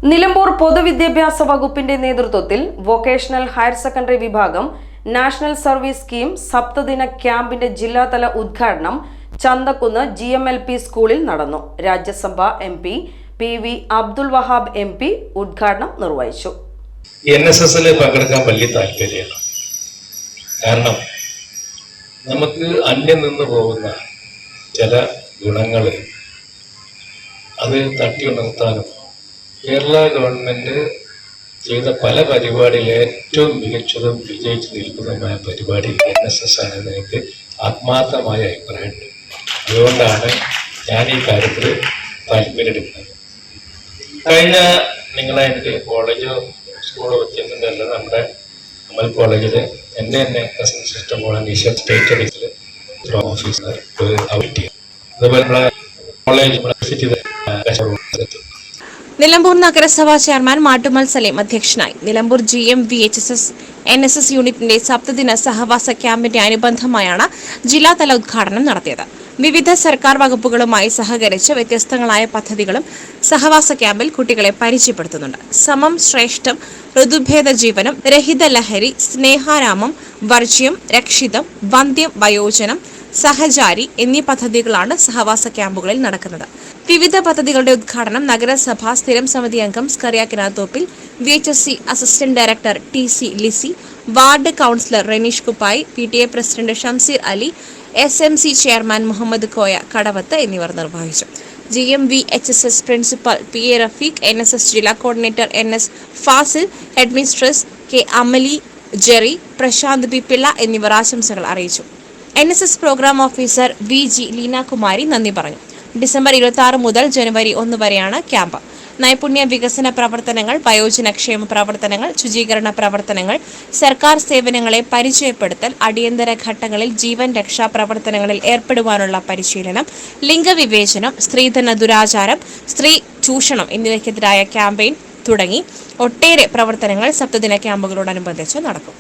നിലമ്പൂർ പൊതുവിദ്യാഭ്യാസ വകുപ്പിന്റെ നേതൃത്വത്തിൽ വൊക്കേഷണൽ ഹയർ സെക്കൻഡറി വിഭാഗം നാഷണൽ സർവീസ് സ്കീം സപ്തദിന ക്യാമ്പിന്റെ ജില്ലാതല ഉദ്ഘാടനം ചന്തക്കുന്ന് GMLP സ്കൂളിൽ നടന്നു. രാജ്യസഭാ MP PV Abdul Wahab MP ഉദ്ഘാടനം നിർവഹിച്ചു. NSSൽ പങ്കെടുക്കാൻ വലിയ താല്പര്യമാണ്. കാരണം നമുക്ക് അന്യം നിന്ന് പോകുന്ന ചില ഗുണങ്ങൾ അത് തട്ടിയുണർത്താനും കേരള ഗവൺമെന്റ് ചെയ്ത പല പരിപാടിയിൽ ഏറ്റവും മികച്ചതും വിജയിച്ചു നിൽക്കുന്നതുമായ പരിപാടി NSS ആണെന്ന് എനിക്ക് ആത്മാർത്ഥമായ അഭിപ്രായമുണ്ട്. അതുകൊണ്ടാണ് ഞാൻ ഈ കാര്യത്തിൽ താല്പര്യമെടുക്കുന്നത്. കഴിഞ്ഞ നിങ്ങളെ എനിക്ക് കോളേജോ സ്കൂളോ വെച്ചിട്ടുണ്ടല്ലോ, നമ്മുടെ അമൽ കോളേജിൽ എൻ്റെ തന്നെ കസിൻ സിസ്റ്റം ഈശ്വർ സ്റ്റേറ്റ് ഡിഗ്രിയിൽ ഓഫീസർ അതുപോലെ നമ്മുടെ കോളേജ് യൂണിവേഴ്സിറ്റി. നിലമ്പൂർ നഗരസഭാ ചെയർമാൻ മാട്ടുമൽ സലീം അധ്യക്ഷനായി. നിലമ്പൂർ GMVHSS NSS യൂണിറ്റിന്റെ സപ്തദിന സഹവാസ ക്യാമ്പിന്റെ അനുബന്ധമായാണ് ജില്ലാതല ഉദ്ഘാടനം നടത്തിയത്. വിവിധ സർക്കാർ വകുപ്പുകളുമായി സഹകരിച്ച് വ്യത്യസ്തങ്ങളായ പദ്ധതികളും സഹവാസ ക്യാമ്പിൽ കുട്ടികളെ പരിചയപ്പെടുത്തുന്നുണ്ട്. സമം ശ്രേഷ്ഠം, ഋതുഭേദ ജീവനം, രഹിത ലഹരി, സ്നേഹാരാമം, വർജ്യം, രക്ഷിതം, വന്ധ്യം, വയോജനം, സഹചാരി എന്നീ പദ്ധതികളാണ് സഹവാസ ക്യാമ്പുകളിൽ നടക്കുന്നത്. വിവിധ പദ്ധതികളുടെ ഉദ്ഘാടനം നഗരസഭാ സ്ഥിരം സമിതി അംഗം സ്കറിയാക്കിനാത്തോപ്പിൽ, VHSC assistant director TC Lissy, ward councillor Renish Kuppayi, PTA president Shamseer Ali, SMC chairman Muhammad Koya Kadavath എന്നിവർ നിർവഹിച്ചു. GMVHSS principal PA Rafeeq, NSS ജില്ലാ coordinator NS Fazil, headmistress K Amali, Jerry, Prashanth B Pillai എന്നിവർ ആശംസകൾ അറിയിച്ചു. NSS programme officer VG Leenakumari നന്ദി പറഞ്ഞു. ഡിസംബർ 26 മുതൽ ജനുവരി 1 വരെയാണ് ക്യാമ്പ്. നൈപുണ്യ വികസന പ്രവർത്തനങ്ങൾ, വയോജനക്ഷേമ പ്രവർത്തനങ്ങൾ, ശുചീകരണ പ്രവർത്തനങ്ങൾ, സർക്കാർ സേവനങ്ങളെ പരിചയപ്പെടുത്തൽ, അടിയന്തര ഘട്ടങ്ങളിൽ ജീവൻ രക്ഷാ പ്രവർത്തനങ്ങളിൽ ഏർപ്പെടുവാനുള്ള പരിശീലനം, ലിംഗവിവേചനം, സ്ത്രീധന ദുരാചാരം, സ്ത്രീ ചൂഷണം എന്നിവയ്ക്കെതിരായ ക്യാമ്പയിൻ തുടങ്ങി ഒട്ടേറെ പ്രവർത്തനങ്ങൾ സപ്തദിന ക്യാമ്പുകളോടനുബന്ധിച്ച് നടക്കും.